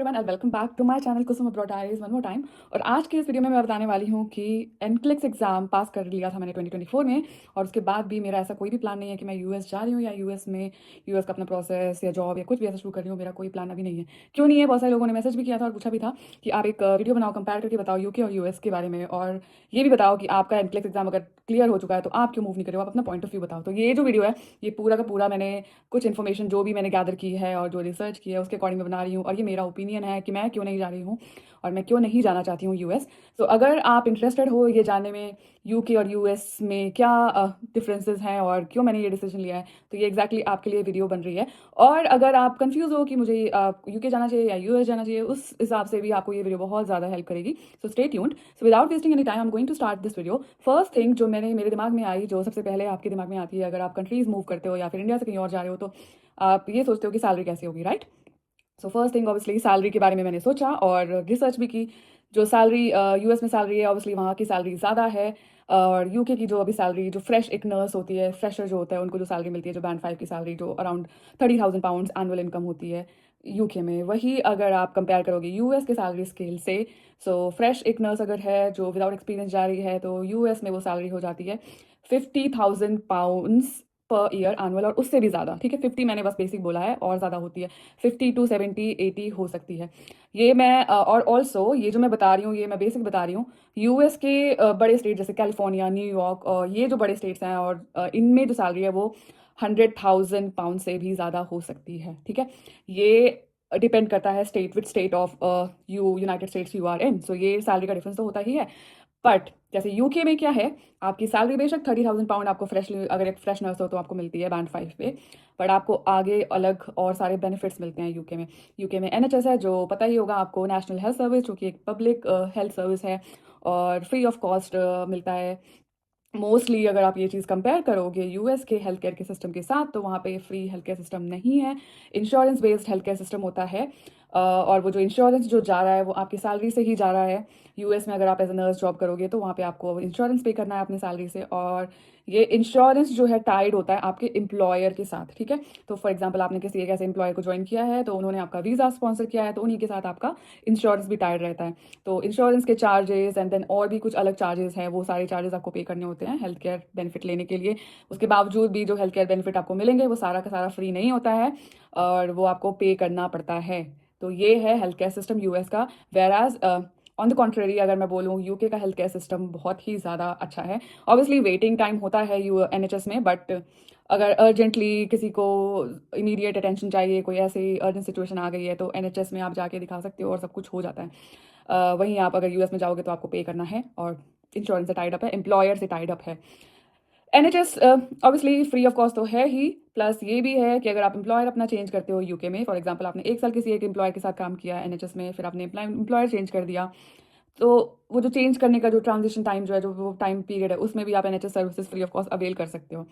Everyone and welcome back to my channel Kusum abroad diaries one more time. और आज की इस वीडियो में मैं बताने वाली हूँ कि एनक्लिक्स एग्जाम पास कर लिया था मैंने 2024 में, और उसके बाद भी मेरा ऐसा कोई भी प्लान नहीं है कि मैं यूएस जा रही हूँ या यूएस का अपना प्रोसेस या जॉब या कुछ भी ऐसा शुरू कर रही हूँ। मेरा कोई प्लान अभी नहीं है। क्यों नहीं है? बहुत सारे लोगों ने मैसेज भी किया था और पूछा भी था कि आप एक वीडियो बनाओ, कंपेयर करके बताओ यूके और यूएस के बारे में, और ये भी बताओ कि आपका एनक्लिक्स एग्जाम अगर क्लियर हो चुका है तो आप क्यों मूव नहीं कर रहे हो, आप अपना पॉइंट ऑफ व्यू बताओ। तो ये जो वीडियो है ये पूरा का पूरा मैंने कुछ इन्फॉर्मेशन जो भी मैंने गैदर की है और जो रिसर्च की है उसके अकॉर्डिंग मैं बना रही हूँ, और ये मेरा ओपिनियन है कि मैं क्यों नहीं जा रही हूँ और मैं क्यों नहीं जाना चाहती हूँ यूएस। तो अगर आप इंटरेस्टेड हो ये जानने में यूके और यूएस में क्या डिफरेंसेस हैं और क्यों मैंने ये डिसीजन लिया है, तो ये एग्जैक्टली आपके लिए वीडियो बन रही है। और अगर आप कंफ्यूज हो कि मुझे यूके जाना चाहिए या यूएस जाना चाहिए, उस हिसाब से भी आपको ये वीडियो बहुत ज़्यादा हेल्प करेगी। So stay tuned. So without wasting any time I am going to start this video. First thing जो मेरे दिमाग में आई, जो सबसे पहले आपके दिमाग में आती है अगर आप कंट्रीज मूव करते हो या फिर इंडिया से कहीं और जा रहे हो, तो आप ये सोचते हो कि सैलरी कैसी होगी, right? So first thing obviously salary के बारे में मैंने सोचा और रिसर्च भी की। जो सैलरी यूएस में सैलरी है, ऑब्वियसली वहाँ की सैलरी ज़्यादा है। और यूके की जो अभी सैलरी, जो फ्रेश एक नर्स होती है, फ्रेशर जो होता है, उनको जो सैलरी मिलती है, जो बैंड 5 की सैलरी, जो अराउंड 30,000 पाउंड्स एनुअल इनकम होती है यूके में, वही अगर आप कंपेयर करोगे यूएस के सैलरी स्केल से। सो फ्रेश एक नर्स अगर है जो विदाउट एक्सपीरियंस जा रही है, तो यूएस में वो सैलरी हो जाती है 50,000 पाउंड्स पर ईयर एनुअल, और उससे भी ज़्यादा। ठीक है, 50 मैंने बस बेसिक बोला है, और ज़्यादा होती है, 50 टू 70 80 हो सकती है। ये मैं और ऑल्सो ये जो मैं बता रही हूँ ये मैं बेसिक बता रही हूँ। यूएस के बड़े स्टेट जैसे कैलिफोर्निया, न्यूयॉर्क, और ये जो बड़े स्टेट्स हैं, और इनमें जो सैलरी है वो 100,000 पाउंड से भी ज़्यादा हो सकती है। ठीक है, ये डिपेंड करता है state with state of United States you are in. So ये सैलरी का डिफरेंस तो होता ही है। बट जैसे यूके में क्या है, आपकी सैलरी बेशक 30,000 पाउंड आपको फ्रेश, अगर एक फ्रेश नर्स हो तो आपको मिलती है बैंड 5 पे, बट आपको आगे अलग और सारे बेनिफिट्स मिलते हैं यूके में। यूके में एनएचएस है, जो पता ही होगा आपको, नेशनल हेल्थ सर्विस, जो कि एक पब्लिक हेल्थ सर्विस है, और फ्री ऑफ कॉस्ट मिलता है। मोस्टली अगर आप ये चीज़ कंपेयर करोगे यूएस के हेल्थ केयर के सिस्टम के साथ, तो वहाँ पे फ्री हेल्थ केयर सिस्टम नहीं है, insurance based health care system होता है। और वो जो इंश्योरेंस जो जा रहा है वो आपकी सैलरी से ही जा रहा है। यूएस में अगर आप एज अ नर्स जॉब करोगे तो वहाँ पे आपको इंश्योरेंस पे करना है अपनी सैलरी से, और ये इंश्योरेंस जो है टाइड होता है आपके एम्प्लॉयर के साथ। ठीक है, तो फॉर एग्जाम्पल आपने किसी एक ऐसे एम्प्लॉयर को ज्वाइन किया है, तो उन्होंने आपका वीज़ा स्पॉन्सर किया है, तो उन्हीं के साथ आपका इंश्योरेंस भी टाइड रहता है। तो इंश्योरेंस के चार्जेस एंड देन और भी कुछ अलग चार्जेस हैं, वो सारे चार्जेस आपको पे करने होते हैं हेल्थ केयर बेनिफिट लेने के लिए। उसके बावजूद भी जो हेल्थ केयर बेनिफिट आपको मिलेंगे वो सारा का सारा फ्री नहीं होता है, और वो आपको पे करना पड़ता है। तो ये है हेल्थ केयर सिस्टम यूएस का। वेराज ऑन द कॉन्ट्रेरी अगर मैं बोलूँ, यूके का हेल्थ केयर सिस्टम बहुत ही ज़्यादा अच्छा है। ऑब्वियसली वेटिंग टाइम होता है यू एनएचएस में, बट अगर अर्जेंटली किसी को इमीडिएट अटेंशन चाहिए, कोई ऐसी अर्जेंट सिचुएशन आ गई है, तो एनएचएस में आप जाके दिखा सकते हो और सब कुछ हो जाता है। वहीं आप अगर यूएस में जाओगे तो आपको पे करना है, और इंश्योरेंस से टाइड अप है, एम्प्लॉयर से टाइड अप है। NHS obviously free of cost तो है ही, प्लस ये भी है कि अगर आप एम्प्लॉयर अपना चेंज करते हो यूके में, फॉर एग्जांपल आपने एक साल किसी एक एम्प्लॉयर के साथ काम किया एनएचएस में, फिर आपने एम्प्लॉयर चेंज कर दिया, तो वो जो चेंज करने का जो ट्रांजिशन टाइम जो है, जो वो टाइम पीरियड है, उसमें भी आप NHS services free of cost avail कर सकते हो।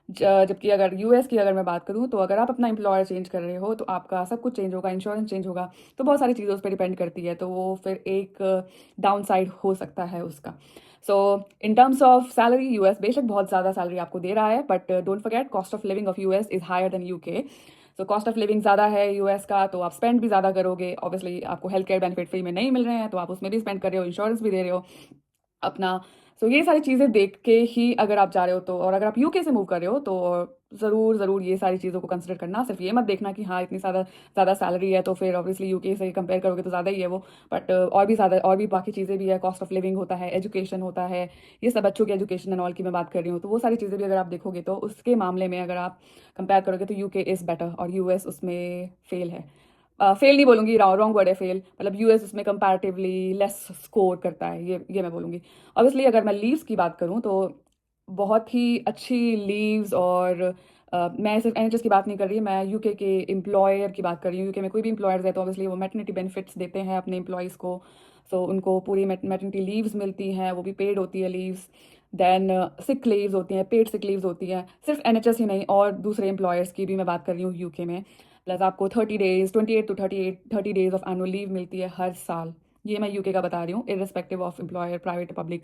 जबकि अगर यूएस की अगर मैं बात करूँ, तो अगर आप अपना एम्प्लॉयर चेंज कर रहे हो तो आपका सब कुछ चेंज होगा, इंश्योरेंस चेंज होगा, तो बहुत सारी चीज़ों उस पर डिपेंड करती है, तो वो फिर एक डाउन साइड हो सकता है उसका। So in terms of salary, US बेशक बहुत ज़्यादा सैलरी आपको दे रहा है, but don't forget cost of living of US is higher than UK. So cost of living ज़्यादा है यूएस का, तो आप स्पेंड भी ज़्यादा करोगे। ऑब्वियसली आपको हेल्थ केयर बेनिफिट फ्री में नहीं मिल रहे हैं, तो आप उसमें भी स्पेंड कर रहे हो, इंश्योरेंस भी दे रहे हो अपना। सो ये सारी चीज़ें देख के ही अगर आप जा रहे हो, तो और अगर आप यूके से मूव कर रहे हो, तो ज़रूर ये सारी चीज़ों को कंसिडर करना। सिर्फ ये मत देखना कि हाँ इतनी ज़्यादा ज़्यादा सैलरी है तो फिर ऑब्वियसली यूके से कंपेयर करोगे तो ज़्यादा ही है वो, बट और भी ज़्यादा, और भी बाकी चीज़ें भी है, कॉस्ट ऑफ लिविंग होता है, एजुकेशन होता है, ये सब बच्चों की एजुकेशन एंड ऑल की मैं बात कर रही हूँ, तो वो सारी चीज़ें भी अगर आप देखोगे तो उसके मामले में अगर आप कंपेयर करोगे तो यूके इज़ बेटर, और यूएस उसमें फेल है। फेल नहीं बोलूँगी, रॉन्ग वर्ड है फेल, मतलब यूएस उसमें कंपैरेटिवली लेस स्कोर करता है, ये मैं बोलूँगी। ऑब्वियसली अगर मैं लीव्स की बात करूँ, तो बहुत ही अच्छी लीव्स, और मैं सिर्फ एनएचएस की बात नहीं कर रही, मैं यूके के एम्प्लॉयर की बात कर रही हूँ। यूके में कोई भी एम्प्लॉयर्स है तो ऑब्वियसली वो मैटरनिटी बेनिफिट्स देते हैं अपने एम्प्लॉयज़ को, सो उनको पूरी मैटरनिटी लीव्स मिलती हैं, वो भी पेड होती है लीव्स। देन सिक लीव्स होती हैं, पेड सिक लीव्स होती हैं, सिर्फ एनएचएस ही नहीं, और दूसरे एम्प्लॉयर्स की भी मैं बात कर रही हूँ यूके में। प्लस आपको 30 days, 28 to 30 days of annual leave मिलती है हर साल। ये मैं यूके का बता रही हूँ, irrespective of employer, private public,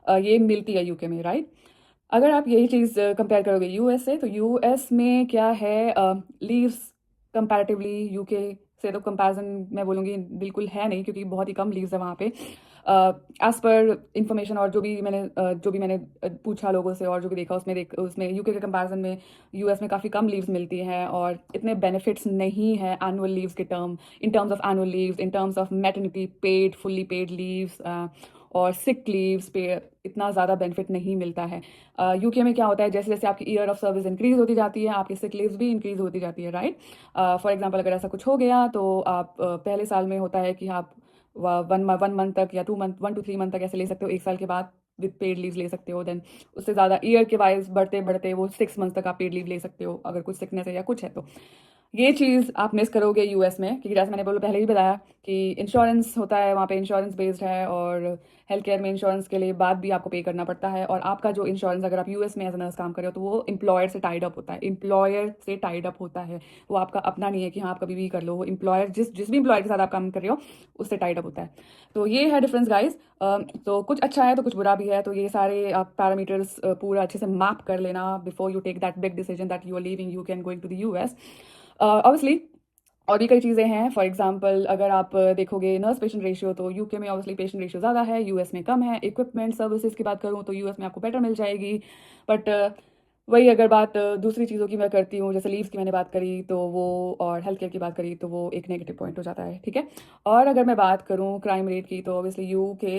ये मिलती है यूके में, राइट? अगर आप यही चीज़ कंपेयर करोगे यूएस से, तो यूएस में क्या है, लीव्स कंपैरेटिवली यूके से तो कंपैरिजन मैं बोलूँगी बिल्कुल है नहीं, क्योंकि बहुत ही कम लीव्स है वहाँ पे। एज़ पर इंफॉर्मेशन और जो भी मैंने पूछा लोगों से और जो भी देखा, उसमें यूके के कंपैरिजन में यूएस में काफ़ी कम लीव्स मिलती हैं और इतने बेनिफिट्स नहीं हैं एनुअल लीव्स के इन terms of annual leaves, in terms of maternity paid, fully paid leaves और सिक लीव्स पे इतना ज़्यादा बेनिफिट नहीं मिलता है। यूके में क्या होता है, जैसे जैसे आपकी ईयर ऑफ सर्विस इंक्रीज़ होती जाती है, आपकी सिक लीव्स भी इंक्रीज़ होती जाती है, राइट? फॉर एग्जांपल अगर ऐसा कुछ हो गया तो आप पहले साल में होता है कि आप 1 मंथ तक या 2 मंथ 1 to 3 मंथ तक ऐसे ले सकते हो, 1 साल के बाद विद पेड लीव्स ले सकते हो। देन उससे ज़्यादा ईयर के वाइज बढ़ते बढ़ते वो 6 मंथ तक आप पेड लीव ले सकते हो, अगर कुछ सिकनेस है या कुछ है तो। ये चीज़ आप मिस करोगे यूएस में, क्योंकि जैसे मैंने पहले ही बताया कि इंश्योरेंस होता है वहाँ पे, इंश्योरेंस बेस्ड है, और हेल्थ केयर में इंश्योरेंस के लिए बाद भी आपको पे करना पड़ता है। और आपका जो इंश्योरेंस, अगर आप यूएस में एज अ नर्स काम कर रहे हो, तो वो एम्प्लॉयर से टाइड अप होता है, वो आपका अपना नहीं है कि हाँ आप कभी भी कर लो। वो एम्प्लॉयर, जिस भी एम्प्लॉयर के साथ आप काम कर रहे हो, उससे टाइड अप होता है। तो ये है डिफरेंस गाइज। तो कुछ अच्छा है तो कुछ बुरा भी है, तो ये सारे आप पैरामीटर्स पूरा अच्छे से मैप कर लेना before you take that big decision that you are leaving UK and going to the US. Obviously और भी कई चीज़ें हैं। फॉर एग्जांपल अगर आप देखोगे नर्स पेशेंट रेशियो, तो यूके में ऑब्वियसली पेशेंट रेशियो ज़्यादा है, यूएस में कम है। इक्विपमेंट सर्विसेज की बात करूँ तो यूएस में आपको बेटर मिल जाएगी, बट वही अगर बात दूसरी चीज़ों की मैं करती हूँ, जैसे लीव्स की मैंने बात करी तो वो, और हेल्थ केयर की बात करी तो वो एक नेगेटिव पॉइंट हो जाता है, ठीक है। और अगर मैं बात करूँ क्राइम रेट की, तो obviously UK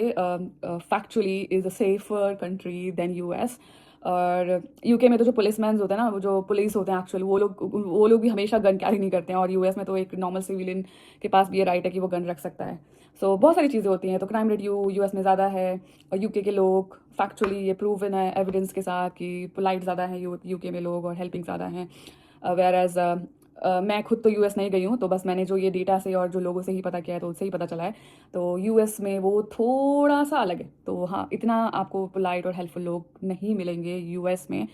factually is a safer country than US. और यूके में तो जो पुलिसमैन होते हैं ना, वो जो पुलिस होते हैं एक्चुअल, वो लोग भी हमेशा गन कैरी नहीं करते हैं, और यूएस में तो एक नॉर्मल सिविलियन के पास भी ये राइट है कि वो गन रख सकता है। सो बहुत सारी चीज़ें होती हैं, तो क्राइम रेट यूएस में ज़्यादा है। और यूके के लोग फैक्चुअली ये प्रूवन है एविडेंस के साथ कि पोलाइट ज़्यादा है यूके में लोग, और हेल्पिंग ज़्यादा हैं। वेर एज मैं खुद तो यूएस नहीं गई हूँ, तो बस मैंने जो ये डेटा से और जो लोगों से ही पता किया है, तो उससे ही पता चला है। तो यूएस में वो थोड़ा सा अलग है, तो हाँ इतना आपको पोलाइट और हेल्पफुल लोग नहीं मिलेंगे यूएस में,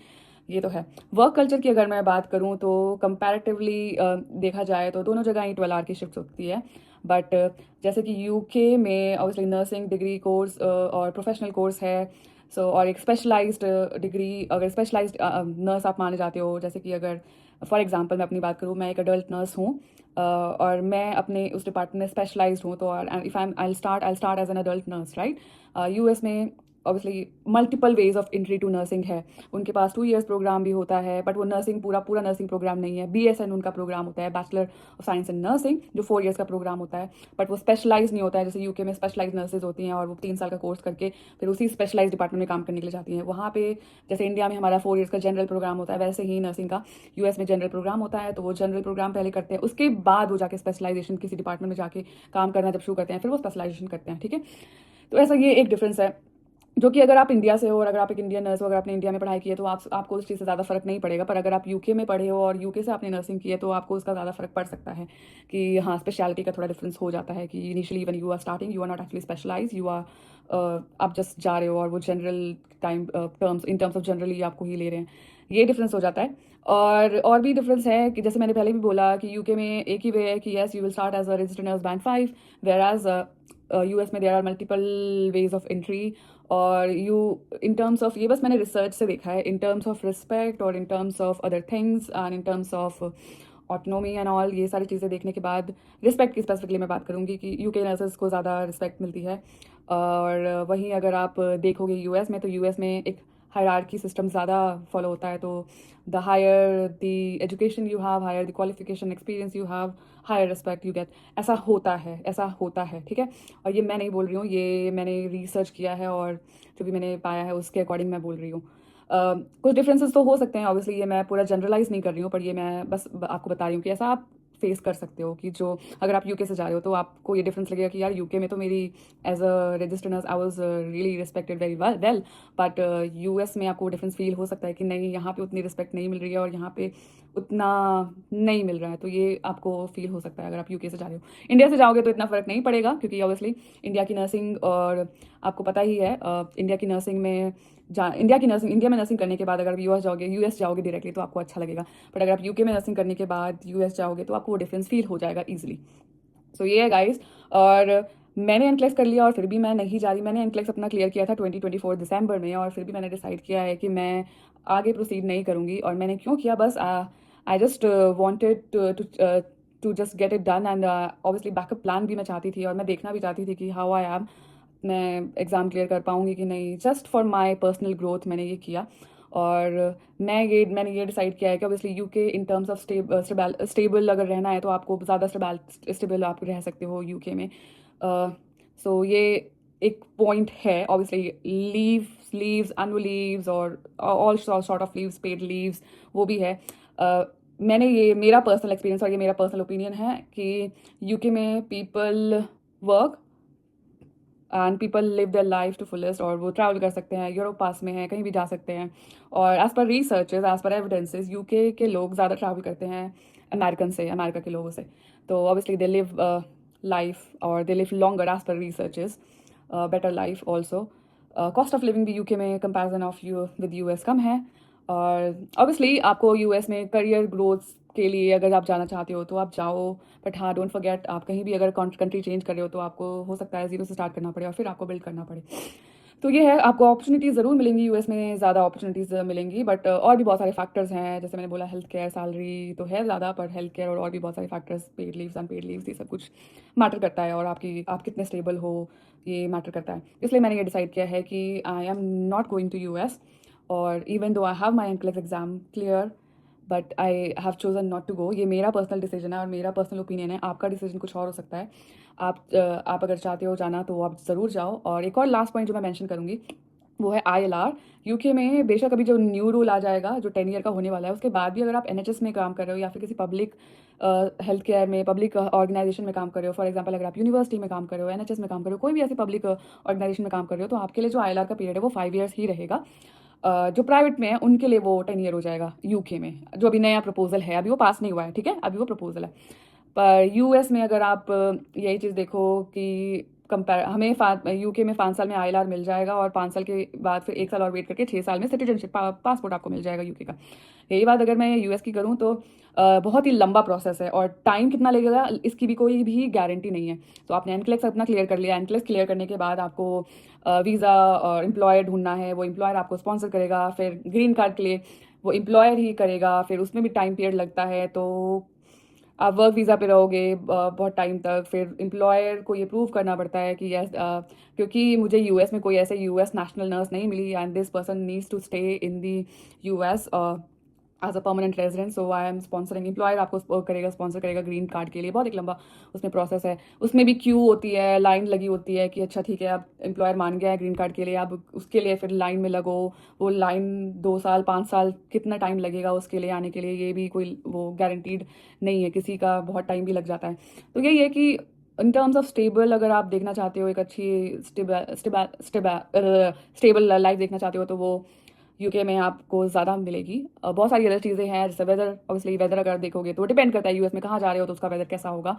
ये तो है। वर्क कल्चर की अगर मैं बात करूँ तो कंपैरेटिवली देखा जाए तो दोनों जगह ही 12 आवर की शिफ्ट होती है, बट जैसे कि यूके में ऑब्वियसली नर्सिंग डिग्री कोर्स और प्रोफेशनल कोर्स है। सो और एक स्पेशलाइज्ड डिग्री, अगर स्पेशलाइज्ड नर्स आप माने जाते हो, जैसे कि अगर फॉर एग्जांपल मैं अपनी बात करूँ, मैं एक अडल्ट नर्स हूँ, और मैं अपने उस डिपार्टमेंट में स्पेशलाइज्ड हूँ, तो if I start as an adult nurse, right? US में obviously multiple ways of entry to nursing है। उनके पास 2 इयर्स प्रोग्राम भी होता है, बट वो नर्सिंग पूरा नर्सिंग प्रोग्राम नहीं है। बीएसएन उनका प्रोग्राम होता है, bachelor of science in nursing, जो 4 इयर्स का प्रोग्राम होता है, बट वो स्पेशलाइज नहीं होता है। जैसे यूके में स्पेशलाइज नर्सेज होती हैं, और वो 3 साल का कोर्स करके फिर उसी स्पेशलाइज डिपार्टमेंट में काम करने के लिए जाती हैं। वहाँ पे जैसे इंडिया में हमारा 4 इयर्स का जनरल प्रोग्राम होता है, वैसे ही नर्सिंग का यूएस में जनरल प्रोग्राम होता है। तो वो जनरल प्रोग्राम पहले करते हैं, उसके बाद वो जाके स्पेशलाइजेशन किसी डिपार्टमेंट में जाके काम करना जब शुरू करते हैं, फिर वो स्पेशलाइजेशन करते हैं, ठीक है। तो ऐसा ये एक डिफरेंस है, जो कि अगर आप इंडिया से हो और अगर आप एक इंडियन नर्स हो, अगर आपने इंडिया में पढ़ाई की है, तो आपको उस चीज़ से ज़्यादा फर्क नहीं पड़ेगा। पर अगर आप यूके में पढ़े हो और यूके से आपने नर्सिंग की है, तो आपको उसका ज़्यादा फर्क पड़ सकता है कि हाँ स्पेशलिटी का थोड़ा डिफरेंस हो जाता है, कि initially when you are starting you are not actually specialise, आप जस्ट जा रहे हो, और वो general in terms of generally आपको ही ले रहे हैं। ये डिफरेंस हो जाता है। और भी डिफरेंस है कि जैसे मैंने पहले भी बोला कि यूके में एक ही वे है कि yes you will start as a registered nurse band 5, whereas US में there are multiple ways of entry. और इन टर्म्स ऑफ, ये बस मैंने रिसर्च से देखा है, इन टर्म्स ऑफ रिस्पेक्ट और in terms of other things and in terms of autonomy and all, ये सारी चीज़ें देखने के बाद रिस्पेक्ट की स्पेसिफिकली मैं बात करूँगी कि यूके नर्सेस को ज़्यादा रिस्पेक्ट मिलती है। और वहीं अगर आप देखोगे यूएस में, तो यूएस में एक हायरार्की सिस्टम ज़्यादा फॉलो होता है। तो the higher the education you have, higher the qualification experience you have, higher respect you get. ऐसा होता है, ठीक है। और ये मैं नहीं बोल रही हूँ, ये मैंने रिसर्च किया है और जो भी मैंने पाया है उसके अकॉर्डिंग मैं बोल रही हूँ। कुछ डिफरेंसेस तो हो सकते हैं ऑब्वियसली, ये मैं पूरा जनरलाइज नहीं कर रही हूँ, पर ये मैं बस आपको बता रही हूँ कि ऐसा आप फेस कर सकते हो कि जो अगर आप यूके से जा रहे हो, तो आपको ये डिफरेंस लगेगा कि यार यूके में तो मेरी as a registered nurse I was really respected very well, but US में आपको डिफरेंस फील हो सकता है कि नहीं यहाँ पे उतनी रिस्पेक्ट नहीं मिल रही है और यहाँ पे उतना नहीं मिल रहा है। तो ये आपको फील हो सकता है अगर आप यूके से जा रहे हो। इंडिया से जाओगे तो इतना फ़र्क नहीं पड़ेगा, क्योंकि ऑब्वियसली इंडिया की नर्सिंग, और आपको पता ही है इंडिया में नर्सिंग करने के बाद अगर आप यूएस जाओगे डायरेक्टली, तो आपको अच्छा लगेगा। बट अगर आप यूके में नर्सिंग करने के बाद यूएस जाओगे, तो आपको वो डिफरेंस फील हो जाएगा ईजिली। सो ये है गाइस। और मैंने एनक्लेक्स कर लिया और फिर भी मैं नहीं जा रही। मैंने एनक्लेक्स अपना क्लियर किया था 2024 दिसंबर में, और फिर भी मैंने डिसाइड किया है कि मैं आगे प्रोसीड नहीं करूँगी। और मैंने क्यों किया, बस I just wanted to to just get it done and obviously backup plan भी मैं चाहती थी और मैं देखना भी चाहती थी कि हाउ आई एम, मैं एग्ज़ाम क्लियर कर पाऊँगी कि नहीं। Just for my personal growth मैंने ये किया और मैंने ये डिसाइड किया है कि obviously UK in terms of stable अगर रहना है तो आपको ज़्यादा स्टेबल आप रह सकते हो यूके में। सो ये एक पॉइंट है। ऑब्वियसली लीव्स एनुअल लीव्स और all sort of leaves, paid leaves, वो भी है। मैंने ये मेरा पर्सनल एक्सपीरियंस और ये मेरा पर्सनल ओपिनियन है कि यूके में people work and people live their life to fullest, और वो ट्रैवल कर सकते हैं, यूरोप पास में है, कहीं भी जा सकते हैं। और as per researches, as per evidences, UK के लोग ज़्यादा ट्रैवल करते हैं अमेरिका के लोगों से। तो ऑब्वियसली दे लिव लाइफ और they live longer as per researches, better life also. Cost of living भी यूके में कंपेरिजन ऑफ विद यूएस कम है। और ऑब्वियसली आपको यूएस में करियर ग्रोथ के लिए अगर आप जाना चाहते हो तो आप जाओ, बट हाँ, डोंट फॉरगेट, आप कहीं भी अगर कंट्री चेंज कर रहे हो तो आपको हो सकता है ज़ीरो से स्टार्ट करना पड़े और फिर आपको बिल्ड करना पड़े। तो ये है, आपको अपॉर्चुनिटीज़ ज़रूर मिलेंगी यूएस में, ज़्यादा अपॉर्चुनिटीज़ मिलेंगी, बट और भी बहुत सारे फैक्टर्स हैं। जैसे मैंने बोला, हेल्थ केयर, सैलरी तो है ज़्यादा, पर हेल्थ केयर और भी बहुत सारे factors, paid leaves, unpaid leaves, ये सब कुछ मैटर करता है, और आप कितने स्टेबल हो ये मैटर करता है। इसलिए मैंने ये डिसाइड किया है कि I am not going to US, और even though I have my entrance exam clear, but I have chosen not to go. ये मेरा पर्सनल डिसीजन है और मेरा पर्सनल ओपिनियन है। आपका डिसीजन कुछ और हो सकता है। आप अगर चाहते हो जाना तो आप ज़रूर जाओ। और एक और लास्ट पॉइंट जो मैं मेंशन करूँगी वो है ILR। यूके में बेशक अभी जो न्यू रूल आ जाएगा, जो 10 ईयर का होने वाला है, उसके बाद भी अगर आप NHS में काम कर रहे हो या फिर किसी पब्लिक हेल्थ केयर में, पब्लिक ऑर्गेनाइजेशन में काम कर रहे हो, फॉर एग्जांपल अगर आप यूनिवर्सिटी में काम कर रहे हो, NHS में काम कर रहे हो, कोई भी ऐसी पब्लिक ऑर्गेनाइजेशन में काम कर रहे हो, तो आपके लिए जो ILR का पीरियड है वो 5 ईयर्स ही रहेगा। जो प्राइवेट में है उनके लिए वो 10 ईयर हो जाएगा यूके में, जो अभी नया प्रपोजल है, अभी वो पास नहीं हुआ है, ठीक है, अभी वो प्रपोजल है। पर यूएस में अगर आप यही चीज़ देखो कि कंपेयर, हमें यूके में 5 साल में ILR मिल जाएगा और 5 साल के बाद फिर 1 साल और वेट करके 6 साल में सिटीजनशिप पासपोर्ट आपको मिल जाएगा यूके का। यही बात अगर मैं यूएस की करूँ तो बहुत ही लंबा प्रोसेस है, और टाइम कितना लगेगा इसकी भी कोई भी गारंटी नहीं है। तो आपने एनक्लेक्स अपना क्लियर कर लिया, एनक्लेक्स क्लियर करने के बाद आपको वीज़ा और एम्प्लॉयर ढूंढना है, वो एम्प्लॉयर आपको स्पॉन्सर करेगा, फिर ग्रीन कार्ड के लिए वो एम्प्लॉयर ही करेगा, फिर उसमें भी टाइम पीरियड लगता है। तो आप वर्क वीज़ा पे रहोगे बहुत टाइम तक, फिर एम्प्लॉयर को ये प्रूव करना पड़ता है कि यस, क्योंकि मुझे यूएस में कोई ऐसे यूएस नेशनल नर्स नहीं मिली, and this person needs to stay in the US as a permanent resident, so I am sponsoring. Employer आपको स्पॉन्सर करेगा ग्रीन कार्ड के लिए। बहुत एक लंबा उसमें प्रोसेस है, उसमें भी क्यू होती है, लाइन लगी होती है कि अच्छा ठीक है, अब एम्प्लॉयर मान गया है ग्रीन कार्ड के लिए, अब उसके लिए फिर लाइन में लगो। वो लाइन 2 साल 5 साल कितना टाइम लगेगा उसके लिए आने के लिए, ये भी कोई वो गारंटीड नहीं है, किसी का बहुत टाइम भी लग जाता है। तो यही है कि इन टर्म्स ऑफ स्टेबल, अगर आप देखना चाहते हो एक अच्छी स्टेबल लाइफ देखना चाहते हो, तो वो यूके में आपको ज़्यादा मिलेगी। बहुत सारी अदर चीज़ें हैं, जैसे वेदर, ऑब्वियसली वेदर अगर देखोगे तो डिपेंड करता है यूएस में कहाँ जा रहे हो तो उसका वेदर कैसा होगा।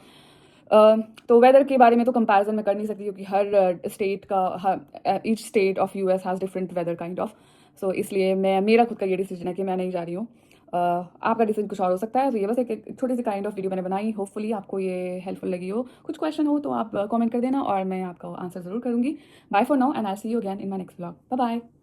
तो वेदर के बारे में तो कंपैरिजन मैं कर नहीं सकती, क्योंकि हर स्टेट का, each state of US has different weather kind of. So इसलिए मेरा खुद का ये डिसीजन है कि मैं नहीं जा रही हूँ। आपका डिसीजन कुछ और हो सकता है। तो ये बस एक छोटी सी काइंड ऑफ वीडियो मैंने बनाई, होपफुली आपको ये हेल्पफुल लगी हो। कुछ क्वेश्चन हो तो आप कमेंट कर देना और मैं आपका आंसर ज़रूर करूँगी। Bye for now and I see you again in my next vlog. Bye bye.